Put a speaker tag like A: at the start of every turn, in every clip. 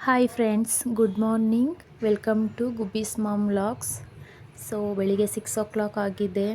A: Hi friends, good morning. Welcome to Gubbi's mom vlogs. So ಬೆಳಿಗ್ಗೆ 6 o'clock ಆಗಿದೆ.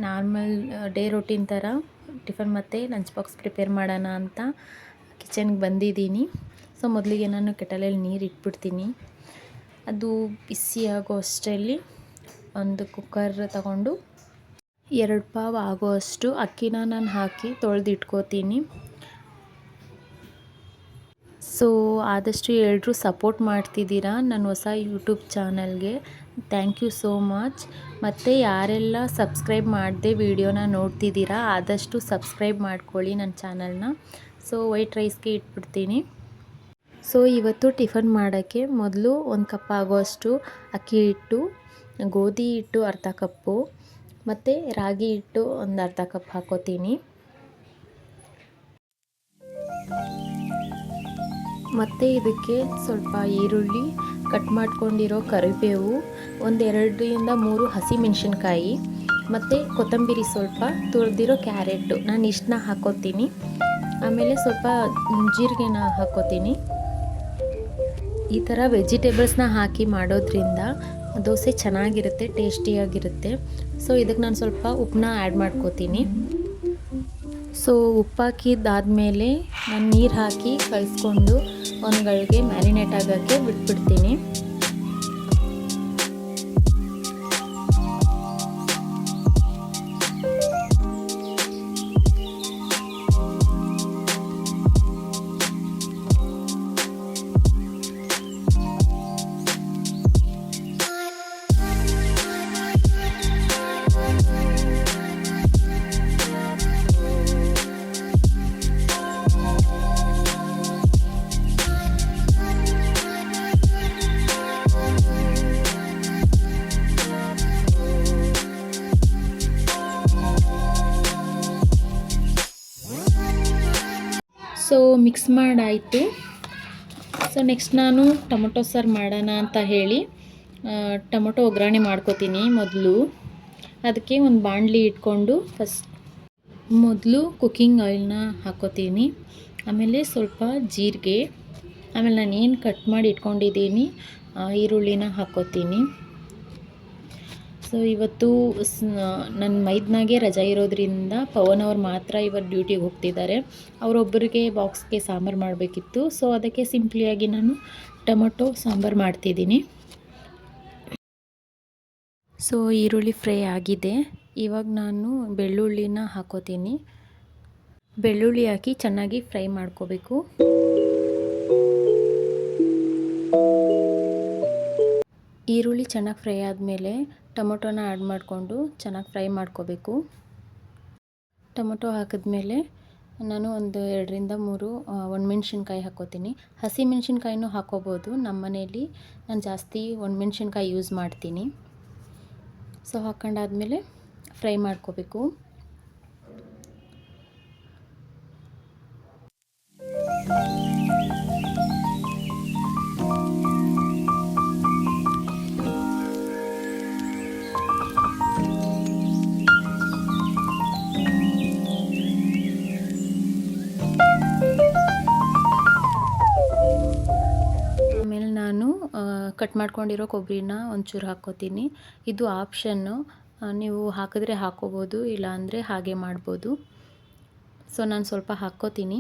A: Normal day routine ಥರ tiffin ಮತ್ತು lunch box prepare ಮಾಡೋಣ ಅಂತ ಕಿಚನ್ಗೆ ಬಂದಿದ್ದೀನಿ. ಸೊ ಮೊದಲಿಗೆ ನಾನು ಕೆಟಲಲ್ಲಿ ನೀರು ಇಟ್ಬಿಡ್ತೀನಿ. ಅದು ಬಿಸಿ ಆಗೋ ಅಷ್ಟರಲ್ಲಿ ಒಂದು ಕುಕ್ಕರ್ ತಗೊಂಡು 2 ಪಾವ್ ಆಗೋಷ್ಟು ಅಕ್ಕಿನ ನಾನು ಹಾಕಿ ತೊಳೆದಿಟ್ಕೋತೀನಿ. ಸೊ ಆದಷ್ಟು ಎಲ್ಲರೂ ಸಪೋರ್ಟ್ ಮಾಡ್ತಿದ್ದೀರಾ ನನ್ನ ಹೊಸ ಯೂಟ್ಯೂಬ್ ಚಾನಲ್ಗೆ. Thank you so much. ಮತ್ತು ಯಾರೆಲ್ಲ ಸಬ್ಸ್ಕ್ರೈಬ್ ಮಾಡದೆ ವಿಡಿಯೋನ ನೋಡ್ತಿದ್ದೀರಾ ಆದಷ್ಟು ಸಬ್ಸ್ಕ್ರೈಬ್ ಮಾಡ್ಕೊಳ್ಳಿ ನನ್ನ ಚಾನಲ್ನ. ಸೊ ವೈಟ್ ರೈಸ್ಗೆ ಇಟ್ಬಿಡ್ತೀನಿ. ಸೊ ಇವತ್ತು ಟಿಫನ್ ಮಾಡೋಕ್ಕೆ ಮೊದಲು 1 ಕಪ್ ಆಗೋಷ್ಟು ಅಕ್ಕಿ ಹಿಟ್ಟು, ಗೋಧಿ ಹಿಟ್ಟು ಅರ್ಧ ಕಪ್ಪು ಮತ್ತು ರಾಗಿ ಹಿಟ್ಟು ಒಂದು ಅರ್ಧ ಕಪ್ ಹಾಕೋತೀನಿ. ಮತ್ತು ಇದಕ್ಕೆ ಸ್ವಲ್ಪ ಈರುಳ್ಳಿ, ಕಟ್ ಮಾಡ್ಕೊಂಡಿರೋ ಕರಿಬೇವು, 2-3 ಹಸಿಮೆಣಸಿನ್ಕಾಯಿ ಮತ್ತು ಕೊತ್ತಂಬರಿ, ಸ್ವಲ್ಪ ತುರಿದಿರೋ ಕ್ಯಾರೆಟು, ನಾನು ಇಷ್ಟನ್ನ ಹಾಕೋತೀನಿ. ಆಮೇಲೆ ಸ್ವಲ್ಪ ಜೀರಿಗೆನ ಹಾಕೋತೀನಿ. ಈ ಥರ ವೆಜಿಟೇಬಲ್ಸ್ನ ಹಾಕಿ ಮಾಡೋದ್ರಿಂದ ದೋಸೆ ಚೆನ್ನಾಗಿರುತ್ತೆ, ಟೇಸ್ಟಿಯಾಗಿರುತ್ತೆ. ಸೊ ಇದಕ್ಕೆ ನಾನು ಸ್ವಲ್ಪ ಉಪ್ಪನ್ನ ಆ್ಯಡ್ ಮಾಡ್ಕೋತೀನಿ. ಸೊ ಉಪ್ಪು ಹಾಕಿದ್ದಾದಮೇಲೆ ನಾನು ನೀರು ಹಾಕಿ ಕಲಿಸ್ಕೊಂಡು ಒಂದು ಗಳಿಗೆ ಮ್ಯಾರಿನೇಟ್ ಆಗೋಕ್ಕೆ ಬಿಟ್ಬಿಡ್ತೀನಿ. ಸೊ ಮಿಕ್ಸ್ ಮಾಡಾಯಿತು. ಸೊ ನೆಕ್ಸ್ಟ್ ನಾನು ಟೊಮೊಟೊ ಸಾರು ಮಾಡೋಣ ಅಂತ ಹೇಳಿ ಟೊಮೊಟೊ ಒಗ್ಗರಣೆ ಮಾಡ್ಕೋತೀನಿ. ಮೊದಲು ಅದಕ್ಕೆ ಒಂದು ಬಾಣಲಿ ಇಟ್ಕೊಂಡು ಮೊದಲು ಕುಕ್ಕಿಂಗ್ ಆಯಿಲ್ನ ಹಾಕೋತೀನಿ. ಆಮೇಲೆ ಸ್ವಲ್ಪ ಜೀರಿಗೆ, ಆಮೇಲೆ ನಾನು ಏನು ಕಟ್ ಮಾಡಿ ಇಟ್ಕೊಂಡಿದ್ದೀನಿ ಈರುಳ್ಳಿನ ಹಾಕೋತೀನಿ. ಸೊ ಇವತ್ತು ನನ್ನ ಮೈದ್ನಾಗೆ ರಜಾ ಇರೋದ್ರಿಂದ ಪವನ್ ಅವ್ರು ಮಾತ್ರ ಇವತ್ತು ಡ್ಯೂಟಿಗೆ ಹೋಗ್ತಿದ್ದಾರೆ. ಅವರೊಬ್ಬರಿಗೆ ಬಾಕ್ಸ್ಗೆ ಸಾಂಬಾರು ಮಾಡಬೇಕಿತ್ತು. ಸೊ ಅದಕ್ಕೆ ಸಿಂಪ್ಲಿಯಾಗಿ ನಾನು ಟೊಮೊಟೊ ಸಾಂಬಾರು ಮಾಡ್ತಿದ್ದೀನಿ. ಸೊ ಈರುಳ್ಳಿ ಫ್ರೈ ಆಗಿದೆ. ಇವಾಗ ನಾನು ಬೆಳ್ಳುಳ್ಳಿನ ಹಾಕೋತೀನಿ. ಬೆಳ್ಳುಳ್ಳಿ ಹಾಕಿ ಚೆನ್ನಾಗಿ ಫ್ರೈ ಮಾಡ್ಕೋಬೇಕು. ಈರುಳ್ಳಿ ಚೆನ್ನಾಗಿ ಫ್ರೈ ಆದಮೇಲೆ ಟೊಮೊಟೊನ ಆ್ಯಡ್ ಮಾಡಿಕೊಂಡು ಚೆನ್ನಾಗಿ ಫ್ರೈ ಮಾಡ್ಕೋಬೇಕು. ಟೊಮೊಟೊ ಹಾಕಿದ್ಮೇಲೆ ನಾನು ಒಂದು 2-3 ಒಣಮೆಣ್ಸಿನ್ಕಾಯಿ ಹಾಕೋತೀನಿ. ಹಸಿ ಮೆಣಸಿನ್ಕಾಯಿನೂ ಹಾಕೋಬೋದು. ನಮ್ಮ ಮನೇಲಿ ನಾನು ಜಾಸ್ತಿ ಒಣಮೆಣ್ಸಿನ್ಕಾಯಿ ಯೂಸ್ ಮಾಡ್ತೀನಿ. ಸೊ ಹಾಕೊಂಡಾದ್ಮೇಲೆ ಫ್ರೈ ಮಾಡ್ಕೋಬೇಕು. ಕಟ್ ಮಾಡ್ಕೊಂಡಿರೋ ಕೊಬ್ಬರಿನ ಒಂಚೂರು ಹಾಕ್ಕೋತೀನಿ. ಇದು ಆಪ್ಷನ್ನು, ನೀವು ಹಾಕಿದ್ರೆ ಹಾಕ್ಕೋಬೋದು, ಇಲ್ಲಾಂದರೆ ಹಾಗೆ ಮಾಡ್ಬೋದು. ಸೊ ನಾನು ಸ್ವಲ್ಪ ಹಾಕ್ಕೋತೀನಿ.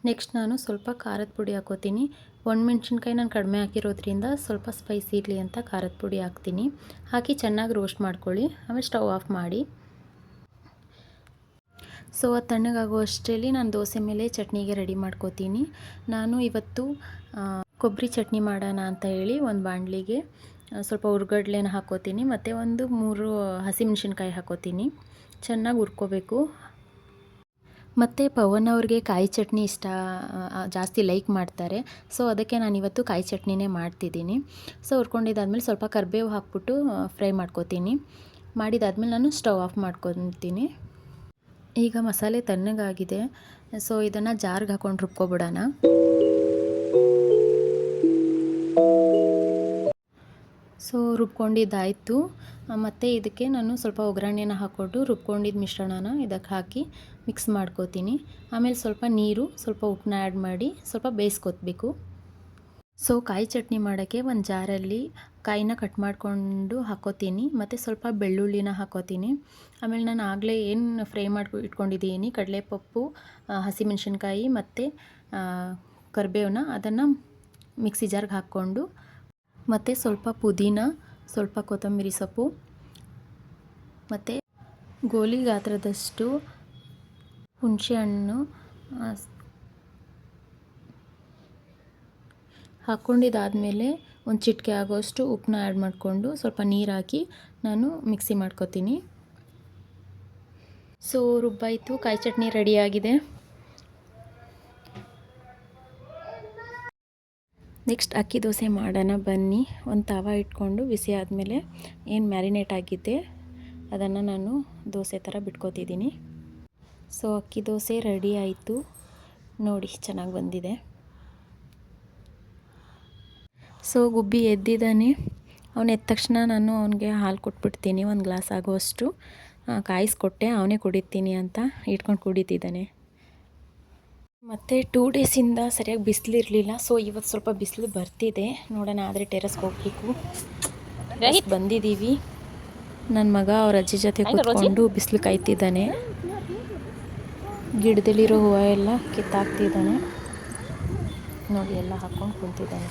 A: ನೆಕ್ಸ್ಟ್ ನಾನು ಸ್ವಲ್ಪ ಖಾರದ ಪುಡಿ ಹಾಕೋತೀನಿ. ಒಣಮೆಣ್ಸಿನ್ಕಾಯಿ ನಾನು ಕಡಿಮೆ ಹಾಕಿರೋದ್ರಿಂದ ಸ್ವಲ್ಪ ಸ್ಪೈಸಿ ಇರಲಿ ಅಂತ ಖಾರದ ಪುಡಿ ಹಾಕ್ತೀನಿ. ಹಾಕಿ ಚೆನ್ನಾಗಿ ರೋಸ್ಟ್ ಮಾಡ್ಕೊಳ್ಳಿ. ಆಮೇಲೆ ಸ್ಟವ್ ಆಫ್ ಮಾಡಿ. ಸೊ ಅದು ತಣ್ಣಗಾಗೋ ಅಷ್ಟರಲ್ಲಿ ನಾನು ದೋಸೆ ಮೇಲೆ ಚಟ್ನಿಗೆ ರೆಡಿ ಮಾಡ್ಕೋತೀನಿ. ನಾನು ಇವತ್ತು ಕೊಬ್ಬರಿ ಚಟ್ನಿ ಮಾಡೋಣ ಅಂತ ಹೇಳಿ ಒಂದು ಬಾಣಲಿಗೆ ಸ್ವಲ್ಪ ಹುರ್ಗಡ್ಲೆನ ಹಾಕ್ಕೋತೀನಿ ಮತ್ತು ಒಂದು 3 ಹಸಿಮೆಣ್ಸಿನ್ಕಾಯಿ ಹಾಕ್ಕೋತೀನಿ. ಚೆನ್ನಾಗಿ ಹುರ್ಕೋಬೇಕು. ಮತ್ತು ಪವನ್ ಅವ್ರಿಗೆ ಕಾಯಿ ಚಟ್ನಿ ಇಷ್ಟ, ಜಾಸ್ತಿ ಲೈಕ್ ಮಾಡ್ತಾರೆ. ಸೊ ಅದಕ್ಕೆ ನಾನಿವತ್ತು ಕಾಯಿ ಚಟ್ನಿನೇ ಮಾಡ್ತಿದ್ದೀನಿ. ಸೊ ಹುರ್ಕೊಂಡಿದ್ದಾದ್ಮೇಲೆ ಸ್ವಲ್ಪ ಕರಿಬೇವು ಹಾಕ್ಬಿಟ್ಟು ಫ್ರೈ ಮಾಡ್ಕೋತೀನಿ. ಮಾಡಿದಾದ್ಮೇಲೆ ನಾನು ಸ್ಟವ್ ಆಫ್ ಮಾಡ್ಕೊತೀನಿ. ಈಗ ಮಸಾಲೆ ತಣ್ಣಗಾಗಿದೆ. ಸೊ ಇದನ್ನು ಜಾರ್ಗೆ ಹಾಕ್ಕೊಂಡು ರುಬ್ಕೊಬಿಡೋಣ. ಸೊ ರುಬ್ಕೊಂಡಿದ್ದಾಯಿತು. ಮತ್ತು ಇದಕ್ಕೆ ನಾನು ಸ್ವಲ್ಪ ಒಗ್ಗರಣೆನ ಹಾಕ್ಕೊಂಡು ರುಬ್ಕೊಂಡಿದ್ದ ಮಿಶ್ರಣನ ಇದಕ್ಕೆ ಹಾಕಿ ಮಿಕ್ಸ್ ಮಾಡ್ಕೋತೀನಿ. ಆಮೇಲೆ ಸ್ವಲ್ಪ ನೀರು, ಸ್ವಲ್ಪ ಉಪ್ಪನ್ನ ಆ್ಯಡ್ ಮಾಡಿ ಸ್ವಲ್ಪ ಬೇಯಿಸ್ಕೊತ್ಬೇಕು. ಸೊ ಕಾಯಿ ಚಟ್ನಿ ಮಾಡೋಕ್ಕೆ ಒಂದು ಜಾರಲ್ಲಿ ಕಾಯಿನ ಕಟ್ ಮಾಡಿಕೊಂಡು ಹಾಕ್ಕೋತೀನಿ ಮತ್ತು ಸ್ವಲ್ಪ ಬೆಳ್ಳುಳ್ಳಿನ ಹಾಕ್ಕೋತೀನಿ. ಆಮೇಲೆ ನಾನು ಆಗಲೇ ಏನು ಫ್ರೈ ಮಾಡಿ ಇಟ್ಕೊಂಡಿದ್ದೀನಿ ಕಡಲೆಪಪ್ಪು, ಹಸಿಮೆಣ್ಸಿನ್ಕಾಯಿ ಮತ್ತು ಕರಿಬೇವನ್ನ ಅದನ್ನು ಮಿಕ್ಸಿ ಜಾರ್ಗೆ ಹಾಕ್ಕೊಂಡು ಮತ್ತು ಸ್ವಲ್ಪ ಪುದೀನ, ಸ್ವಲ್ಪ ಕೊತ್ತಂಬರಿ ಸೊಪ್ಪು ಮತ್ತು ಗೋಲಿ ಗಾತ್ರದಷ್ಟು ಹುಣಸೆಹಣ್ಣು ಹಾಕ್ಕೊಂಡಿದ್ದಾದಮೇಲೆ ಒಂದು ಚಿಟಿಕೆ ಆಗೋಷ್ಟು ಉಪ್ಪನ್ನ ಆ್ಯಡ್ ಮಾಡಿಕೊಂಡು ಸ್ವಲ್ಪ ನೀರು ಹಾಕಿ ನಾನು ಮಿಕ್ಸಿ ಮಾಡ್ಕೊತೀನಿ. ಸೊ ರುಬ್ಬಾಯಿತು, ಕಾಯಿ ಚಟ್ನಿ ರೆಡಿಯಾಗಿದೆ. ನೆಕ್ಸ್ಟ್ ಅಕ್ಕಿ ದೋಸೆ ಮಾಡೋಣ ಬನ್ನಿ. ಒಂದು ತವ ಇಟ್ಕೊಂಡು ಬಿಸಿ ಆದಮೇಲೆ ಏನು ಮ್ಯಾರಿನೇಟ್ ಆಗಿದೆ ಅದನ್ನು ನಾನು ದೋಸೆ ಥರ ಬಿಟ್ಕೋತಿದ್ದೀನಿ. ಸೊ ಅಕ್ಕಿ ದೋಸೆ ರೆಡಿ ಆಯಿತು ನೋಡಿ, ಚೆನ್ನಾಗಿ ಬಂದಿದೆ. ಸೊ ಗುಬ್ಬಿ ಎದ್ದಿದ್ದಾನೆ. ಅವನು ಎದ್ದ ತಕ್ಷಣ ನಾನು ಅವನಿಗೆ ಹಾಲು ಕೊಟ್ಬಿಡ್ತೀನಿ, ಒಂದು ಗ್ಲಾಸ್ ಆಗೋಷ್ಟು ಕಾಯಿಸ್ಕೊಟ್ಟೆ. ಅವನೇ ಕುಡಿತೀನಿ ಅಂತ ಇಟ್ಕೊಂಡು ಕುಡಿತಿದ್ದಾನೆ. ಮತ್ತು 2 ಡೇಸಿಂದ ಸರಿಯಾಗಿ ಬಿಸಿಲಿರಲಿಲ್ಲ. ಸೊ ಇವತ್ತು ಸ್ವಲ್ಪ ಬಿಸಿಲು ಬರ್ತಿದೆ, ನೋಡೋಣ. ಆದರೆ ಟೆರಸ್ಗೆ ಹೋಗಬೇಕು. ಬಂದಿದ್ದೀವಿ. ನನ್ನ ಮಗ ಅವ್ರ ಅಜ್ಜಿ ಜೊತೆ ಕೂತ್ಕೊಂಡು ಬಿಸಿಲು ಕಾಯ್ತಿದ್ದಾನೆ. ಗಿಡದಲ್ಲಿರೋ ಹೂವು ಎಲ್ಲ ಕಿತ್ತಾಕ್ತಿದ್ದಾನೆ ನೋಡಿ, ಎಲ್ಲ ಹಾಕ್ಕೊಂಡು ಕುಂತಿದ್ದಾನೆ.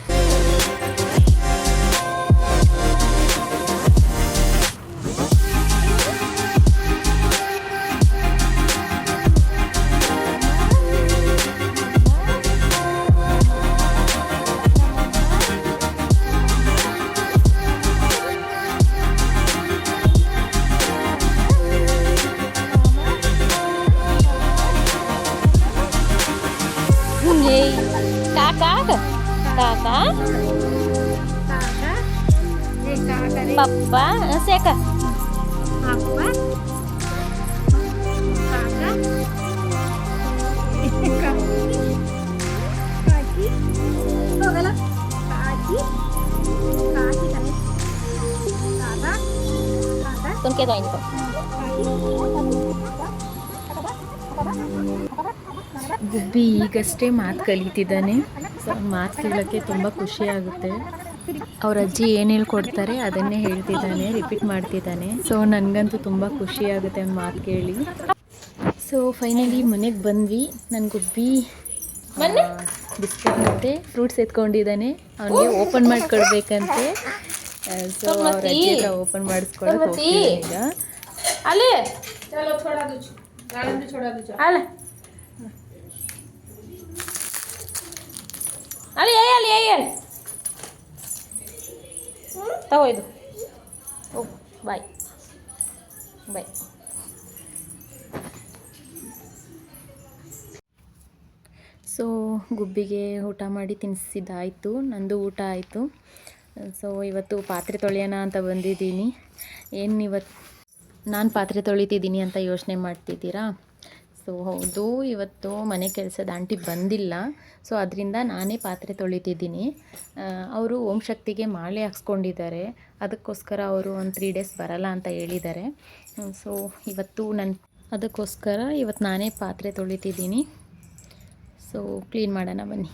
A: Papa, siapa? Papa, kakak, kaki, oh kalau kaki, kaki kan? Kakak, kakak. Tuh kita ini kok. ಗುಬ್ಬಿ ಈಗಷ್ಟೇ ಮಾತು ಕಲಿತಿದ್ದಾನೆ. ಸೊ ಮಾತು ಕೇಳೋಕ್ಕೆ ತುಂಬ ಖುಷಿಯಾಗುತ್ತೆ. ಅವ್ರ ಅಜ್ಜಿ ಏನು ಹೇಳ್ಕೊಡ್ತಾರೆ ಅದನ್ನೇ ಹೇಳ್ತಿದ್ದಾನೆ, ರಿಪೀಟ್ ಮಾಡ್ತಿದ್ದಾನೆ. ಸೊ ನನಗಂತೂ ತುಂಬ ಖುಷಿಯಾಗುತ್ತೆ ಅವ್ನ ಮಾತು ಕೇಳಿ. ಸೊ ಫೈನಲಿ ಮನೆಗೆ ಬಂದ್ವಿ. ನನ್ನ ಗುಬ್ಬಿ ಬಿಸ್ಕೆಟ್ ಮತ್ತು ಫ್ರೂಟ್ಸ್ ಎತ್ಕೊಂಡಿದ್ದಾನೆ. ಅವನಿಗೆ ಓಪನ್ ಮಾಡಿ ಕೊಡಬೇಕಂತೆ. ಸೊ ಅವ್ರ ಅಜ್ಜಿ ಓಪನ್ ಮಾಡಿಸ್ಕೊಳಕ್ಕೆ ಹೋಗ್ತೀವಿ ಈಗ. ಅಲ್ಲೇ ಅಲ್ಲ ಅಲ್ಲಿ ತಗೋ ಇದು. ಓ ಬಾಯ್ ಬಾಯ್. ಸೊ ಗುಬ್ಬಿಗೆ ಊಟ ಮಾಡಿ ತಿನ್ನಿಸಿದ್ದಾಯಿತು, ನಂದು ಊಟ ಆಯಿತು. ಸೊ ಇವತ್ತು ಪಾತ್ರೆ ತೊಳೆಯೋಣ ಅಂತ ಬಂದಿದ್ದೀನಿ. ಏನು ಇವತ್ತು ನಾನು ಪಾತ್ರೆ ತೊಳಿತಿದ್ದೀನಿ ಅಂತ ಯೋಚನೆ ಮಾಡ್ತಿದ್ದೀರಾ? ಸೊ ಹೌದು, ಇವತ್ತು ಮನೆ ಕೆಲಸದ ಆಂಟಿ ಬಂದಿಲ್ಲ. ಸೊ ಅದರಿಂದ ನಾನೇ ಪಾತ್ರೆ ತೊಳಿತಿದ್ದೀನಿ. ಅವರು ಓಂ ಶಕ್ತಿಗೆ ಮಾಲೆ ಹಾಕ್ಸ್ಕೊಂಡಿದ್ದಾರೆ. ಅದಕ್ಕೋಸ್ಕರ ಅವರು ಒಂದು 3 ಡೇಸ್ ಬರಲ್ಲ ಅಂತ ಹೇಳಿದ್ದಾರೆ. ಸೊ ಅದಕ್ಕೋಸ್ಕರ ಇವತ್ತು ನಾನೇ ಪಾತ್ರೆ ತೊಳಿತಿದ್ದೀನಿ. ಸೊ ಕ್ಲೀನ್ ಮಾಡೋಣ ಬನ್ನಿ.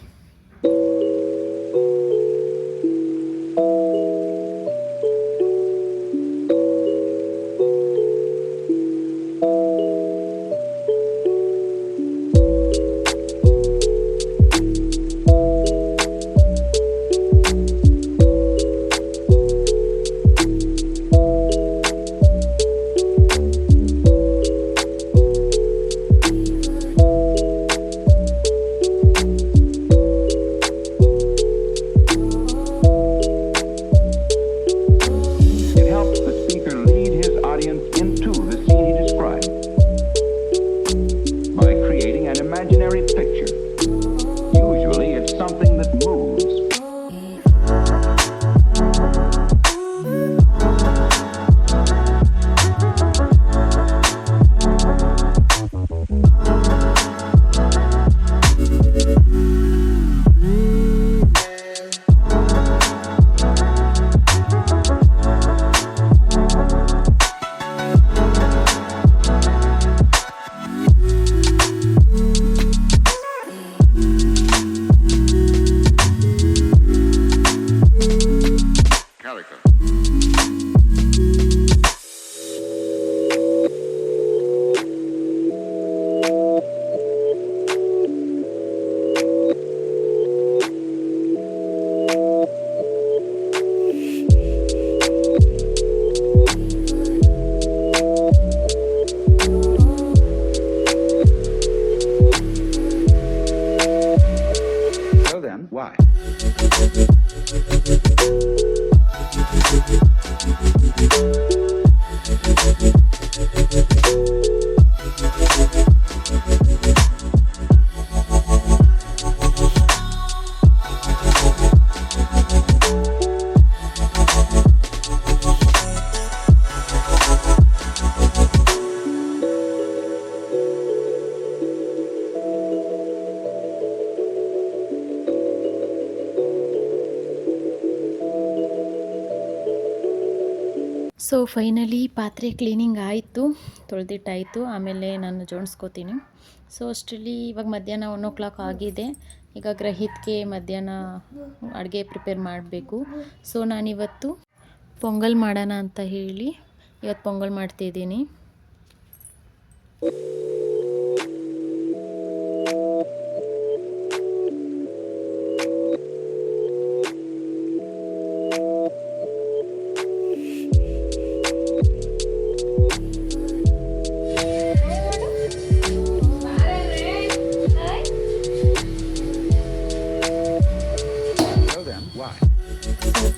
A: ಸೊ ಫೈನಲಿ ಪಾತ್ರೆ ಕ್ಲೀನಿಂಗ್ ಆಯಿತು, ತೊಳೆದಿಟ್ಟಾಯಿತು. ಆಮೇಲೆ ನಾನು ಜೋಡಿಸ್ಕೋತೀನಿ. ಸೊ ಅಷ್ಟರಲ್ಲಿ ಇವಾಗ ಮಧ್ಯಾಹ್ನ 1 ಆಗಿದೆ. ಈಗ ಗ್ರಹಿತ್ಗೆ ಮಧ್ಯಾಹ್ನ ಅಡುಗೆ ಪ್ರಿಪೇರ್ ಮಾಡಬೇಕು. ಸೊ ನಾನಿವತ್ತು ಪೊಂಗಲ್ ಮಾಡೋಣ ಅಂತ ಹೇಳಿ ಇವತ್ತು ಪೊಂಗಲ್ ಮಾಡ್ತಿದ್ದೀನಿ.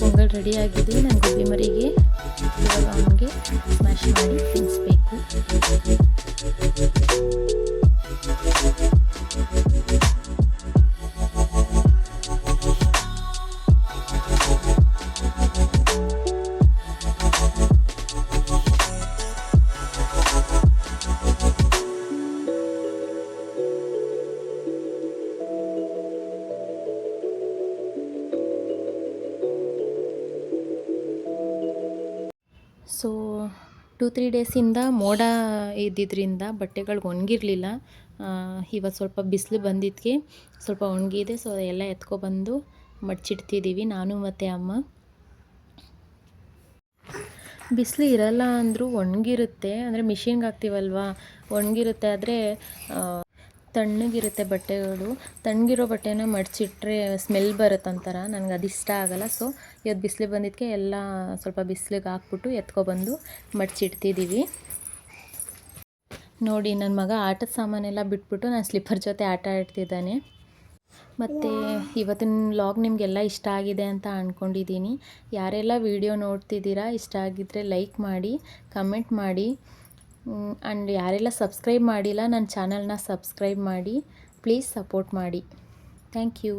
A: ಪೊಂಗಲ್ ರೆಡಿಯಾಗಿದೆ. ನಾನು ಗೋಬಿ ಮರಿಗೆ ಇವಾಗ ಅವನಿಗೆ ಸ್ಮ್ಯಾಶ್ ಮಾಡಿ ತಿನ್ನಿಸ್ಬೇಕು. ಸೊ 2-3 ಡೇಸಿಂದ ಮೋಡ ಇದ್ದಿದ್ದರಿಂದ ಬಟ್ಟೆಗಳು ಒಣಗಿರಲಿಲ್ಲ. ಇವತ್ತು ಸ್ವಲ್ಪ ಬಿಸಿಲು ಬಂದಿದ್ದಕ್ಕೆ ಸ್ವಲ್ಪ ಒಣಗಿದೆ. ಸೊ ಎಲ್ಲ ಎತ್ಕೊಬಂದು ಮಡ್ಚಿಡ್ತಿದ್ದೀವಿ ನಾನು ಮತ್ತು ಅಮ್ಮ. ಬಿಸಿಲು ಇರಲ್ಲ ಅಂದರೂ ಒಣಗಿರುತ್ತೆ, ಅಂದರೆ ಮಿಷಿನ್ಗೆ ಹಾಕ್ತೀವಲ್ವ, ಒಣಗಿರುತ್ತೆ. ಆದರೆ ತಣ್ಣಗಿರುತ್ತೆ ಬಟ್ಟೆಗಳು. ತಣ್ಣಗಿರೋ ಬಟ್ಟೆನ ಮಡಚಿಟ್ರೆ ಸ್ಮೆಲ್ ಬರುತ್ತಂತಾರೆ, ನನಗೆ ಅದು ಇಷ್ಟ ಆಗೋಲ್ಲ. ಸೊ ಇವತ್ತು ಬಿಸಿಲು ಬಂದಿದ್ದಕ್ಕೆ ಎಲ್ಲ ಸ್ವಲ್ಪ ಬಿಸಿಲಿಗೆ ಹಾಕ್ಬಿಟ್ಟು ಎತ್ಕೊಬಂದು ಮಡಚಿಡ್ತಿದ್ದೀವಿ. ನೋಡಿ, ನನ್ನ ಮಗ ಆಟದ ಸಾಮಾನೆಲ್ಲ ಬಿಟ್ಬಿಟ್ಟು ನಾನು ಸ್ಲಿಪ್ಪರ್ ಜೊತೆ ಆಟ ಆಡ್ತಿದ್ದಾನೆ. ಮತ್ತು ಇವತ್ತಿನ ವ್ಲಾಗ್ ನಿಮಗೆಲ್ಲ ಇಷ್ಟ ಆಗಿದೆ ಅಂತ ಅಂದ್ಕೊಂಡಿದ್ದೀನಿ. ಯಾರೆಲ್ಲ ವಿಡಿಯೋ ನೋಡ್ತಿದ್ದೀರಾ, ಇಷ್ಟ ಆಗಿದ್ದರೆ ಲೈಕ್ ಮಾಡಿ, ಕಮೆಂಟ್ ಮಾಡಿ. ಆ್ಯಂಡ್ ಯಾರೆಲ್ಲ ಸಬ್ಸ್ಕ್ರೈಬ್ ಮಾಡಿಲ್ಲ ನನ್ನ ಚಾನಲ್ನ ಸಬ್ಸ್ಕ್ರೈಬ್ ಮಾಡಿ. ಪ್ಲೀಸ್ ಸಪೋರ್ಟ್ ಮಾಡಿ. Thank you.